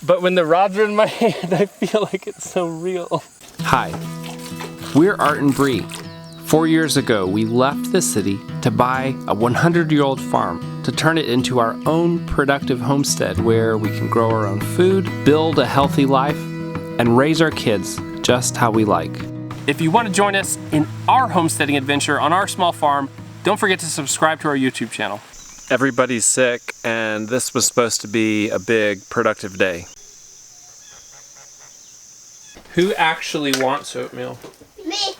But when the rods are in my hand, I feel like it's so real. Hi, we're Art and Brie. 4 years ago, we left the city to buy a 100-year-old farm to turn it into our own productive homestead where we can grow our own food, build a healthy life, and raise our kids just how we like. If you want to join us in our homesteading adventure on our small farm, don't forget to subscribe to our YouTube channel. Everybody's sick, and this was supposed to be a big, productive day. Who actually wants oatmeal? Me.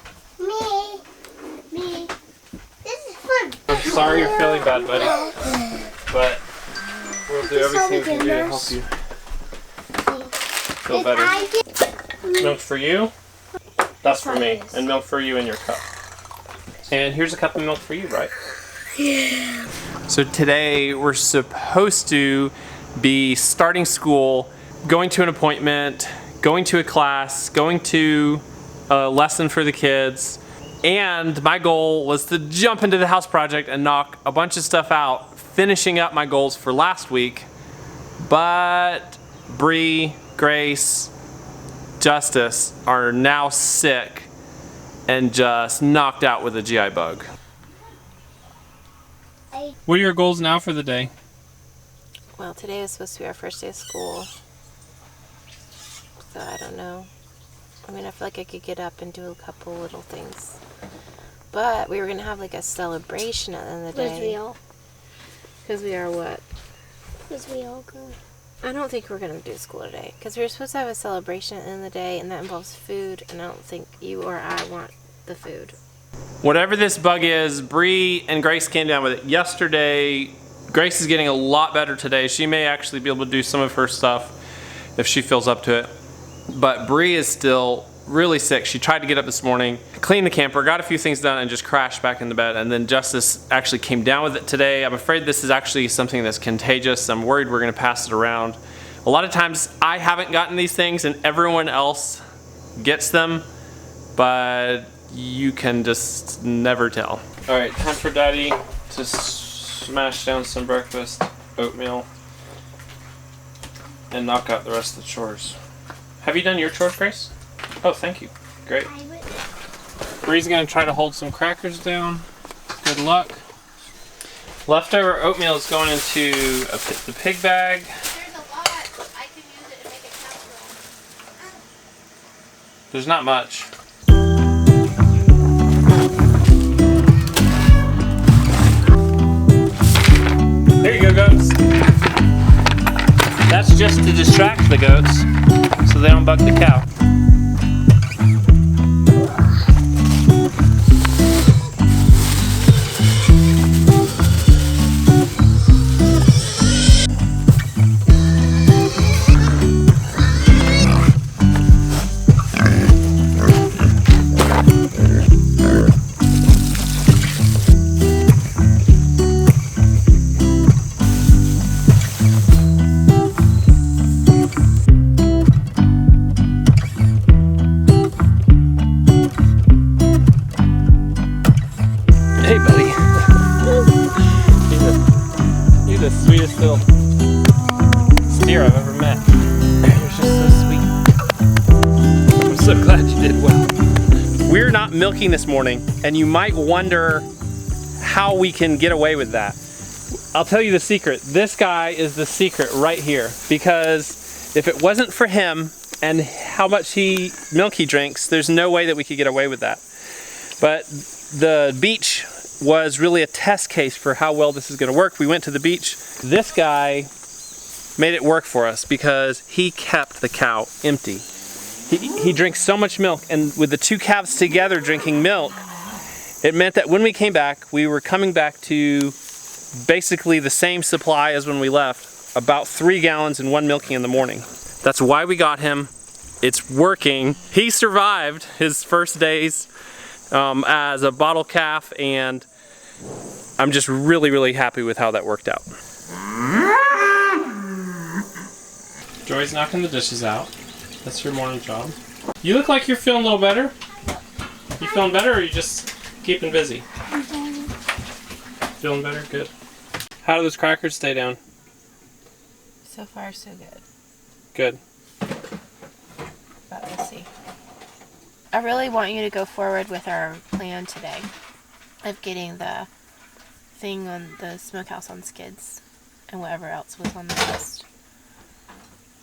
This is fun. I'm sorry you're feeling bad, buddy, but we'll do everything we can do to help you feel better. Milk for you. That's for me, and milk for you in your cup. And here's a cup of milk for you, right? Yeah. So today we're supposed to be starting school, going to an appointment, going to a class, going to a lesson for the kids, and my goal was to jump into the house project and knock a bunch of stuff out, finishing up my goals for last week. But Brie, Grace, Justice are now sick and just knocked out with a GI bug. What are your goals now for the day? Well, today was supposed to be our first day of school, so I don't know. I mean, I feel like I could get up and do a couple little things, but we were gonna have like a celebration at the end of the day. Because we are what? Because we all go. I don't think we're gonna do school today, because we were supposed to have a celebration at the end of the day, and that involves food, and I don't think you or I want the food. Whatever this bug is, Brie and Grace came down with it yesterday. Grace is getting a lot better today. She may actually be able to do some of her stuff if she feels up to it. But Brie is still really sick. She tried to get up this morning, clean the camper, got a few things done, and just crashed back in the bed. And then Justice actually came down with it today. I'm afraid this is actually something that's contagious. I'm worried we're gonna pass it around. A lot of times I haven't gotten these things and everyone else gets them, but you can just never tell. All right, time for Daddy to smash down some breakfast, oatmeal, and knock out the rest of the chores. Have you done your chores, Grace? Oh, thank you. Great. Brie's gonna try to hold some crackers down. Good luck. Leftover oatmeal is going into the pig bag. There's a lot. I can use it and make a casserole. There's not much. There you go, goats. That's just to distract the goats so they don't bug the cow. Hey, buddy. You're the sweetest little steer I've ever met. You're just so sweet. I'm so glad you did well. We're not milking this morning, and you might wonder how we can get away with that. I'll tell you the secret. This guy is the secret right here, because if it wasn't for him and how much milk he drinks, there's no way that we could get away with that. But the beach was really a test case for how well this is going to work. We went to the beach. This guy made it work for us because he kept the cow empty. He drinks so much milk, and with the two calves together drinking milk, it meant that when we came back, we were coming back to basically the same supply as when we left, about 3 gallons and 1 milking in the morning. That's why we got him. It's working. He survived his first days as a bottle calf, and I'm just really, really happy with how that worked out. Joy's knocking the dishes out. That's your morning job. You look like you're feeling a little better. You feeling better, or are you just keeping busy? Feeling better? Good. How do those crackers stay down? So far, so good. Good. But we'll see. I really want you to go forward with our plan today of getting the thing on the smokehouse on skids and whatever else was on the list.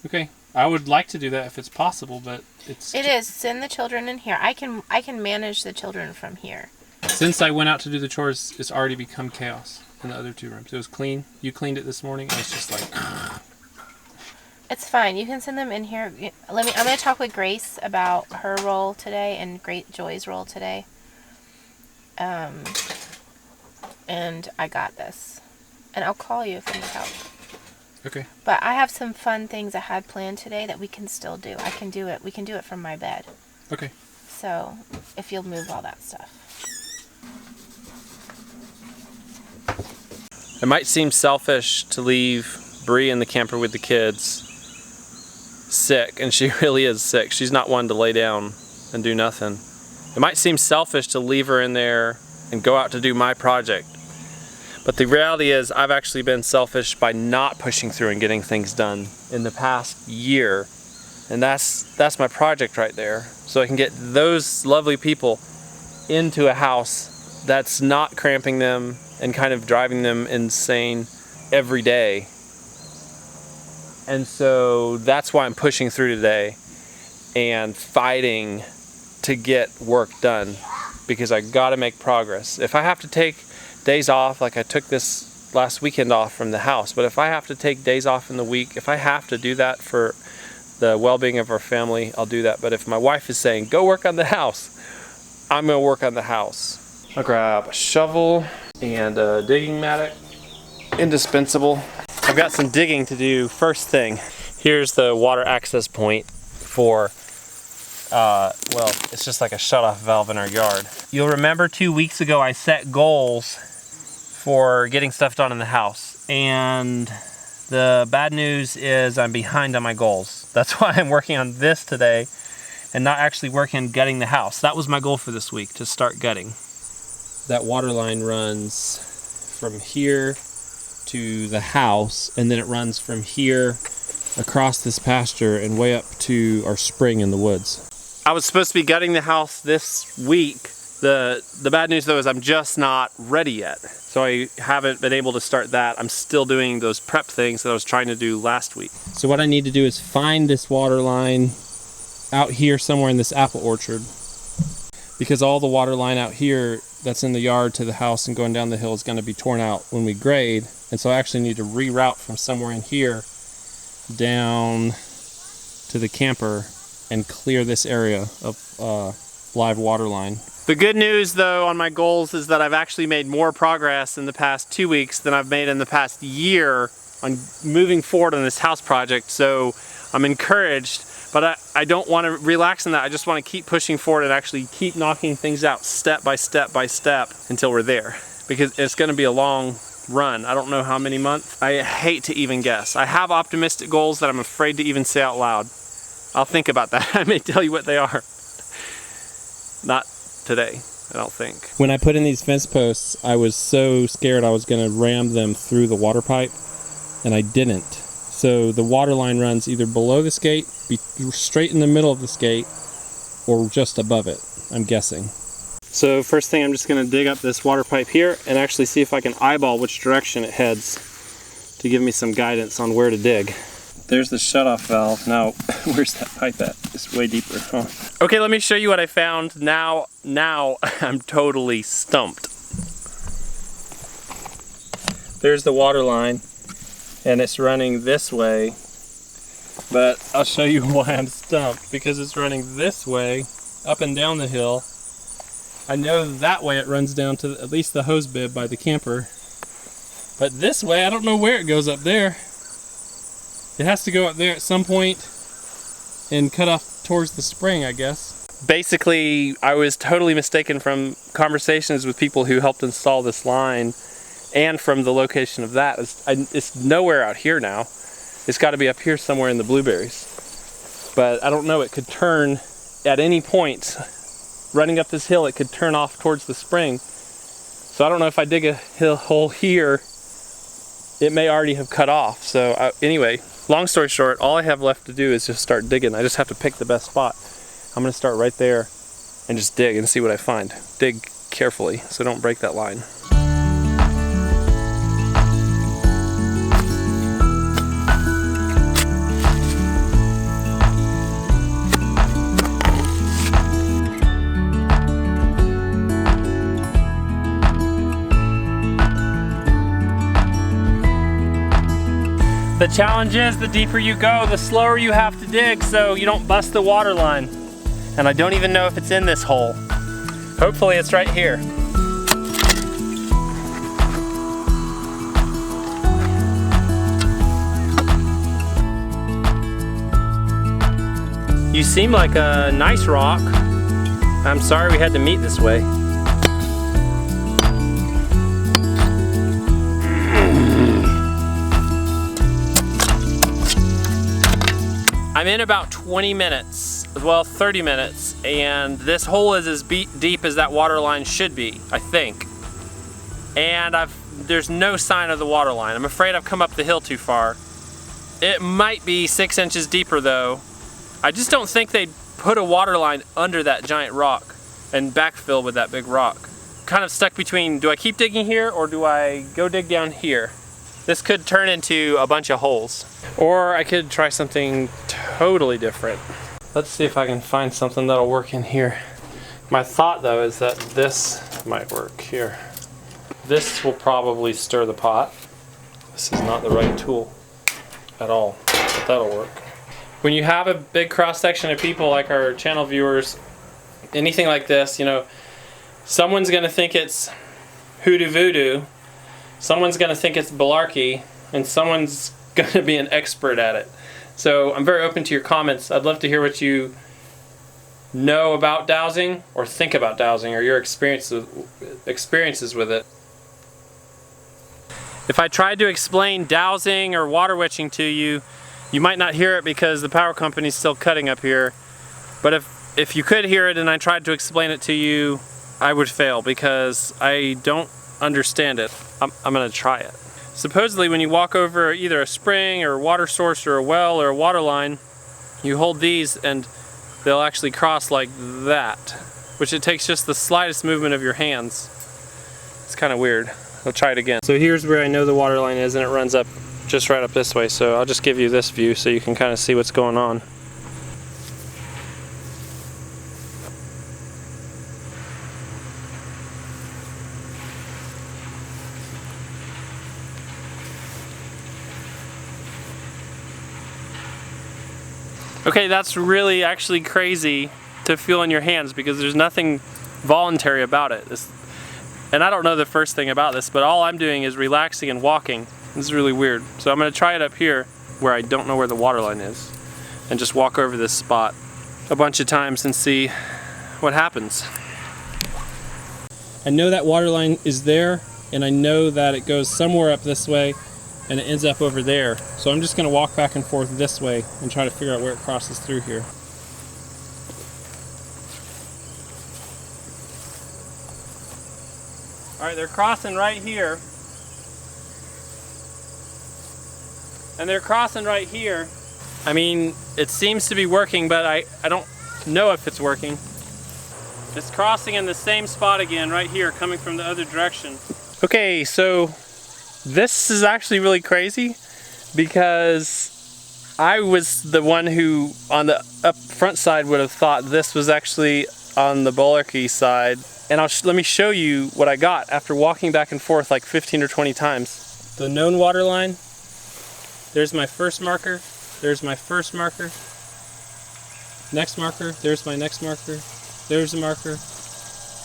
Okay. I would like to do that if it's possible, but It is. Send the children in here. I can manage the children from here. Since I went out to do the chores, it's already become chaos in the other 2 rooms. It was clean. You cleaned it this morning. I was just like... It's fine. You can send them in here. I'm going to talk with Grace about her role today and Joy's role today. And I got this. And I'll call you if I need help. Okay. But I have some fun things I had planned today that we can still do. I can do it. We can do it from my bed. Okay. So, if you'll move all that stuff. It might seem selfish to leave Brie in the camper with the kids sick, and she really is sick. She's not one to lay down and do nothing. It might seem selfish to leave her in there and go out to do my project. But the reality is I've actually been selfish by not pushing through and getting things done in the past year. And that's my project right there. So I can get those lovely people into a house that's not cramping them and kind of driving them insane every day. And so that's why I'm pushing through today and fighting to get work done, because I gotta make progress. If I have to take days off, like I took this last weekend off from the house, but if I have to take days off in the week, if I have to do that for the well-being of our family, I'll do that. But if my wife is saying, go work on the house, I'm gonna work on the house. I'll grab a shovel and a digging mattock, indispensable. I've got some digging to do first thing. Here's the water access point for, well, it's just like a shut-off valve in our yard. You'll remember 2 weeks ago I set goals for getting stuff done in the house, and the bad news is I'm behind on my goals. That's why I'm working on this today and not actually working on gutting the house. That was my goal for this week, to start gutting. That water line runs from here to the house, and then it runs from here across this pasture and way up to our spring in the woods. I was supposed to be gutting the house this week. The bad news though is I'm just not ready yet. So I haven't been able to start that. I'm still doing those prep things that I was trying to do last week. So what I need to do is find this water line out here somewhere in this apple orchard, because all the water line out here that's in the yard to the house and going down the hill is going to be torn out when we grade. And so I actually need to reroute from somewhere in here down to the camper and clear this area of live water line. The good news though on my goals is that I've actually made more progress in the past 2 weeks than I've made in the past year on moving forward on this house project. So I'm encouraged, but I don't want to relax in that. I just want to keep pushing forward and actually keep knocking things out step by step by step until we're there, because it's going to be a long run. I don't know how many months. I hate to even guess. I have optimistic goals that I'm afraid to even say out loud. I'll think about that. I may tell you what they are. Not today, I don't think. When I put in these fence posts, I was so scared I was going to ram them through the water pipe, and I didn't. So the water line runs either below the skate, be straight in the middle of the skate, or just above it, I'm guessing. So first thing, I'm just going to dig up this water pipe here and actually see if I can eyeball which direction it heads to give me some guidance on where to dig. There's the shutoff valve. Now, where's that pipe at? It's way deeper. Huh? Okay, let me show you what I found. Now I'm totally stumped. There's the water line, and it's running this way. But I'll show you why I'm stumped. Because it's running this way, up and down the hill. I know that way it runs down to at least the hose bib by the camper. But this way, I don't know where it goes up there. It has to go up there at some point and cut off towards the spring, I guess. Basically, I was totally mistaken from conversations with people who helped install this line and from the location of that. It's nowhere out here now. It's got to be up here somewhere in the blueberries. But I don't know, it could turn at any point. Running up this hill, it could turn off towards the spring. So I don't know if I dig a hole here, it may already have cut off. So anyway, long story short, all I have left to do is just start digging. I just have to pick the best spot. I'm gonna start right there and just dig and see what I find. Dig carefully so don't break that line. The challenge is the deeper you go, the slower you have to dig so you don't bust the water line. And I don't even know if it's in this hole. Hopefully it's right here. You seem like a nice rock. I'm sorry we had to meet this way. I'm in about 20 minutes, well 30 minutes, and this hole is as deep as that water line should be, I think. And there's no sign of the water line. I'm afraid I've come up the hill too far. It might be 6 inches deeper though. I just don't think they'd put a water line under that giant rock and backfill with that big rock. Kind of stuck between, do I keep digging here or do I go dig down here? This could turn into a bunch of holes. Or I could try something totally different. Let's see if I can find something that'll work in here. My thought though is that this might work here. This will probably stir the pot. This is not the right tool at all, but that'll work. When you have a big cross section of people like our channel viewers, anything like this, you know, someone's gonna think it's hoodoo voodoo, someone's gonna think it's balarkey, and someone's gonna be an expert at it. So I'm very open to your comments. I'd love to hear what you know about dowsing or think about dowsing or your experiences with it. If I tried to explain dowsing or water witching to you, you might not hear it because the power company's still cutting up here. But if you could hear it and I tried to explain it to you, I would fail because I don't understand it. I'm gonna try it. Supposedly when you walk over either a spring or a water source or a well or a water line, you hold these and they'll actually cross like that, which it takes just the slightest movement of your hands. It's kind of weird. I'll try it again. So here's where I know the water line is and it runs up just right up this way, so I'll just give you this view so you can kind of see what's going on. Okay, that's really actually crazy to feel in your hands because there's nothing voluntary about it. And I don't know the first thing about this, but all I'm doing is relaxing and walking. This is really weird. So I'm gonna try it up here where I don't know where the water line is and just walk over this spot a bunch of times and see what happens. I know that water line is there and I know that it goes somewhere up this way and it ends up over there. So I'm just gonna walk back and forth this way and try to figure out where it crosses through here. All right, they're crossing right here. And they're crossing right here. I mean, it seems to be working, but I don't know if it's working. It's crossing in the same spot again, right here, coming from the other direction. Okay, so this is actually really crazy because I was the one who, on the up front side, would have thought this was actually on the bulwarky side. And let me show you what I got after walking back and forth like 15 or 20 times. The known water line. There's my first marker, there's my first marker, next marker, there's my next marker, there's a marker,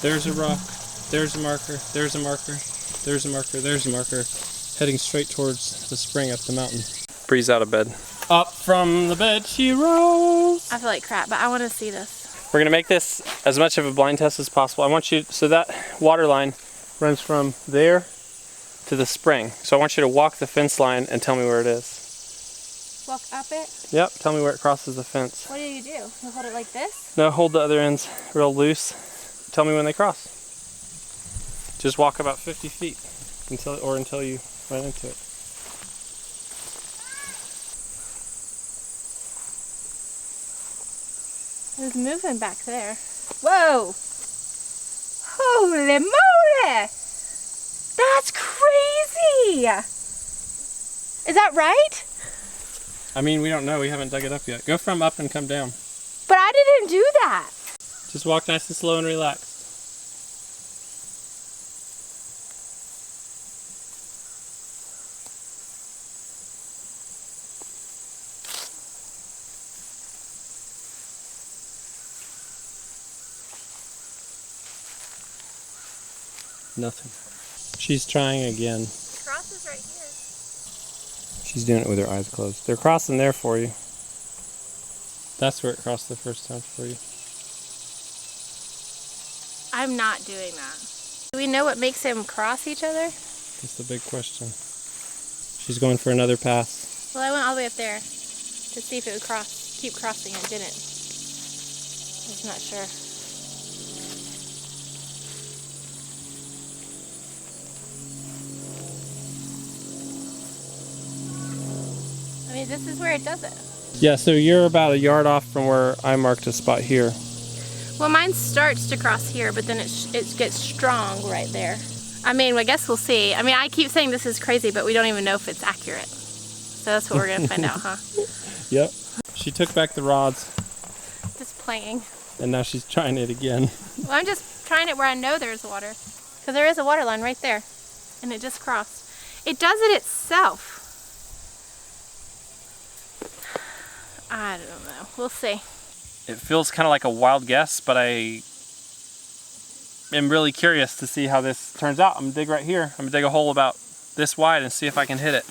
there's a rock, there's a marker, there's a marker, there's a marker, there's a marker, heading straight towards the spring up the mountain. Bree's out of bed. Up from the bed she rose. I feel like crap, but I want to see this. We're gonna make this as much of a blind test as possible. I want you, so that water line runs from there to the spring. So I want you to walk the fence line and tell me where it is. Walk up it? Yep, tell me where it crosses the fence. What do? You hold it like this? No, hold the other ends real loose. Tell me when they cross. Just walk about 50 feet until you run into it. It was moving back there. Whoa! Holy moly! That's crazy! Is that right? I mean, we don't know. We haven't dug it up yet. Go from up and come down. But I didn't do that. Just walk nice and slow and relaxed. Nothing. She's trying again. The cross is right here. She's doing it with her eyes closed. They're crossing there for you. That's where it crossed the first time for you. I'm not doing that. Do we know what makes them cross each other? That's the big question. She's going for another pass. Well, I went all the way up there to see if it would keep crossing, and it didn't. I was not sure. I mean, this is where it does it. Yeah, so you're about a yard off from where I marked a spot here. Well, mine starts to cross here, but then it gets strong right there. I mean, I guess we'll see. I mean, I keep saying this is crazy, but we don't even know if it's accurate. So that's what we're going to find out, huh? Yep. She took back the rods. Just playing. And now she's trying it again. Well, I'm just trying it where I know there's water. Because there is a water line right there. And it just crossed. It does it itself. I don't know. We'll see. It feels kind of like a wild guess, but I am really curious to see how this turns out. I'm gonna dig right here. I'm gonna dig a hole about this wide and see if I can hit it.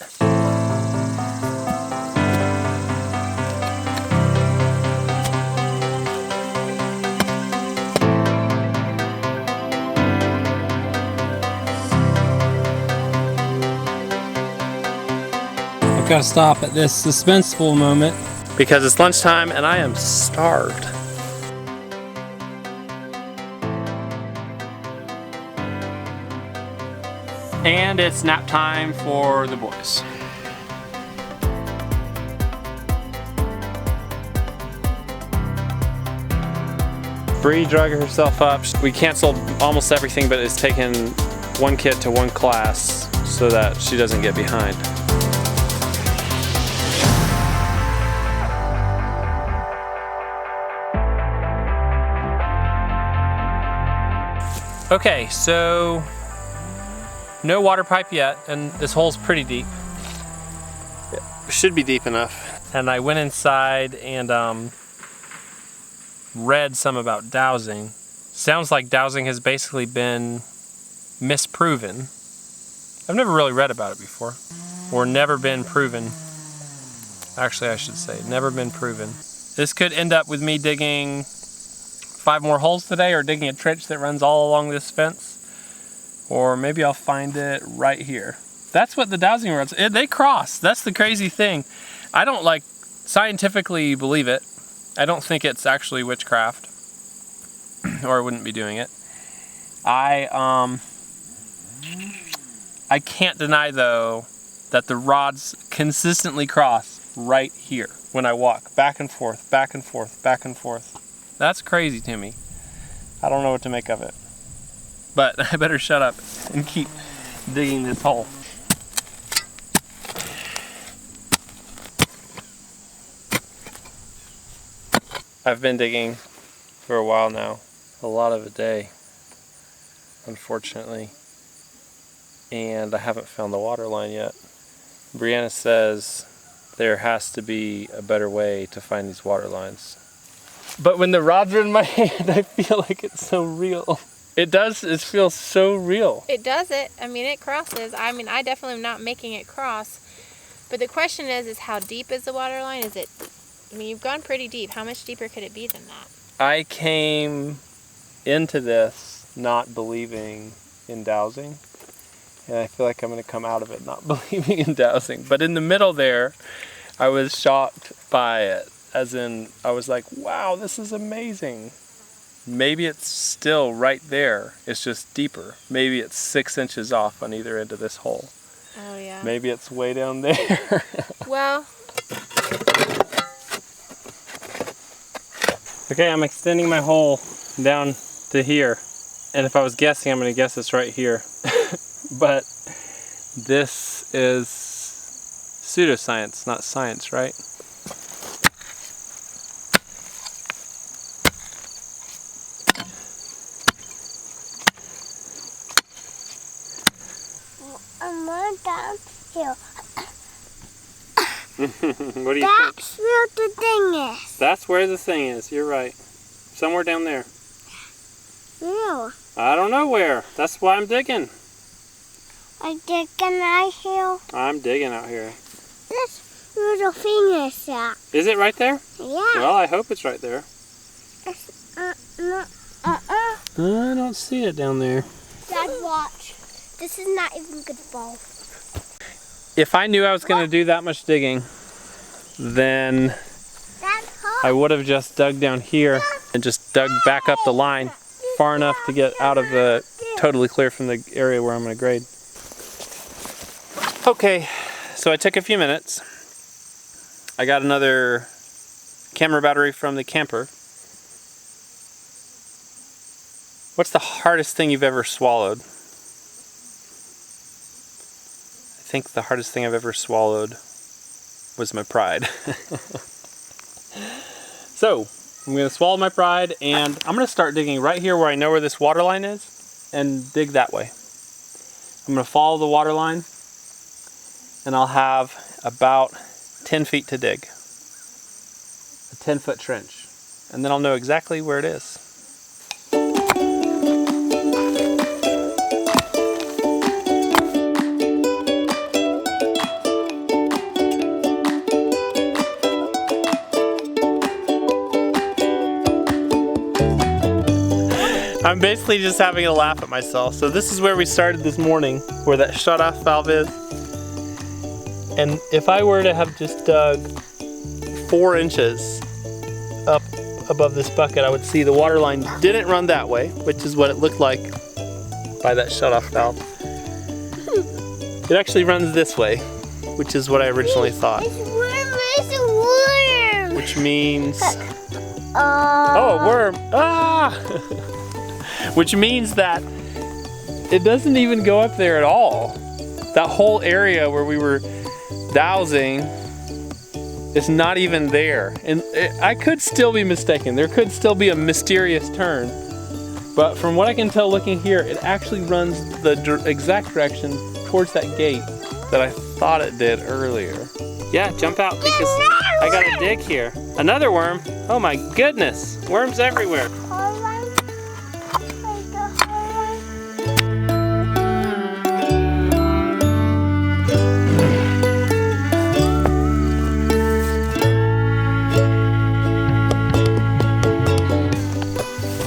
I've got to stop at this suspenseful moment because it's lunchtime and I am starved. And it's nap time for the boys. Brie drug herself up. We canceled almost everything, but it's taken one kid to one class so that she doesn't get behind. Okay, so no water pipe yet, and this hole's pretty deep. It should be deep enough. And I went inside and read some about dowsing. Sounds like dowsing has basically been misproven. I've never really read about it before, or never been proven. Actually, I should say, never been proven. This could end up with me digging 5 more holes today, or digging a trench that runs all along this fence, or maybe I'll find it right here. That's what the dowsing rods, they cross. That's the crazy thing. I don't scientifically believe it. I don't think it's actually witchcraft, or I wouldn't be doing it. I can't deny though that the rods consistently cross right here when I walk back and forth, back and forth, back and forth. That's crazy to me. I don't know what to make of it. But I better shut up and keep digging this hole. I've been digging for a while now. A lot of a day, unfortunately. And I haven't found the water line yet. Brianna says there has to be a better way to find these water lines. But when the rods are in my hand, I feel like it's so real. It does, it feels so real. It does it. I mean, it crosses. I mean, I definitely am not making it cross. But the question is how deep is the water line? Is it, I mean, you've gone pretty deep. How much deeper could it be than that? I came into this not believing in dowsing. And I feel like I'm going to come out of it not believing in dowsing. But in the middle there, I was shocked by it. As in, I was like, wow, this is amazing. Maybe it's still right there. It's just deeper. Maybe it's 6 inches off on either end of this hole. Oh, yeah. Maybe it's way down there. Well, Okay, I'm extending my hole down to here. And if I was guessing, I'm going to guess it's right here. But this is pseudoscience, not science, right? I'm more down here. What do you think? That's where the thing is. That's where the thing is. You're right. Somewhere down there. No. I don't know where. That's why I'm digging. I'm digging out here. I'm digging out here. That's where the thing is at. Is it right there? Yeah. Well, I hope it's right there. No. I don't see it down there. Dad, watch. This is not even good ball. If I knew I was going to do that much digging, then That's hot. I would have just dug down here and just dug back up the line far enough to get out of the totally clear from the area where I'm going to grade. Okay, so I took a few minutes. I got another camera battery from the camper. What's the hardest thing you've ever swallowed? I think the hardest thing I've ever swallowed was my pride. So, I'm going to swallow my pride, and I'm going to start digging right here where I know where this water line is, and dig that way. I'm going to follow the water line, and I'll have about 10 feet to dig. A 10-foot trench. And then I'll know exactly where it is. I'm basically just having a laugh at myself. So this is where we started this morning, where that shut-off valve is. And if I were to have just dug 4 inches up above this bucket, I would see the water line didn't run that way, which is what it looked like by that shut-off valve. It actually runs this way, which is what I originally thought. It's a worm. Which means... Oh, a worm! Ah! Which means that it doesn't even go up there at all. That whole area where we were dowsing is not even there. And I could still be mistaken. There could still be a mysterious turn. But from what I can tell looking here, it actually runs the exact direction towards that gate that I thought it did earlier. Yeah, jump out because I gotta dig here. Another worm? Oh my goodness, worms everywhere.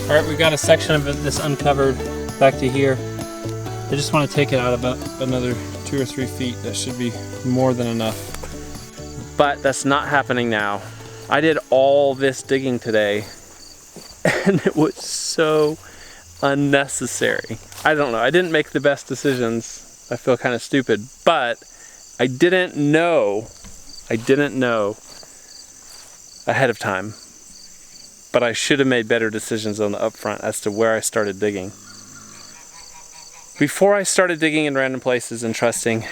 All right, we've got a section of this uncovered back to here. I just want to take it out about another 2 or 3 feet. That should be more than enough. But that's not happening now. I did all this digging today and it was so unnecessary. I don't know, I didn't make the best decisions. I feel kind of stupid, but I didn't know ahead of time. But I should have made better decisions on the upfront as to where I started digging. Before I started digging in random places and trusting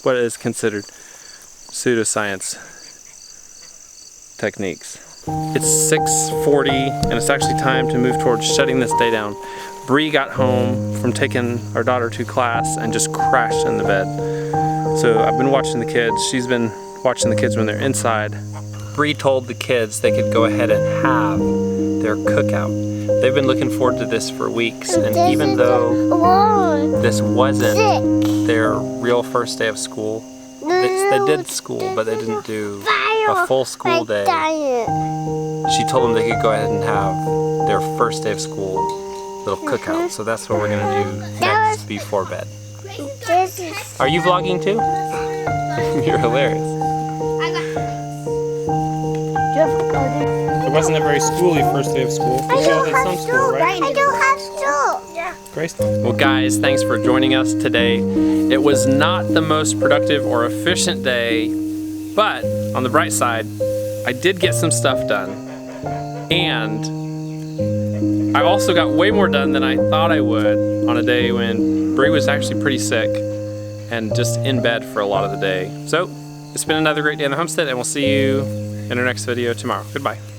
what is considered pseudoscience techniques. It's 6:40 and it's actually time to move towards shutting this day down. Brie got home from taking our daughter to class and just crashed in the bed. So I've been watching the kids. She's been watching the kids when they're inside. Brie told the kids they could go ahead and have their cookout. They've been looking forward to this for weeks, and even though this wasn't their real first day of school, they did school, but they didn't do a full school day. She told them they could go ahead and have their first day of school little cookout. So that's what we're gonna do next before bed. Are you vlogging too? You're hilarious. It wasn't a very schooly first day of school. But you had some school, right? I don't have school. Yeah. Grace. Well, guys, thanks for joining us today. It was not the most productive or efficient day, but on the bright side, I did get some stuff done. And I also got way more done than I thought I would on a day when Brie was actually pretty sick and just in bed for a lot of the day. So it's been another great day on the homestead, and we'll see you in our next video tomorrow. Goodbye.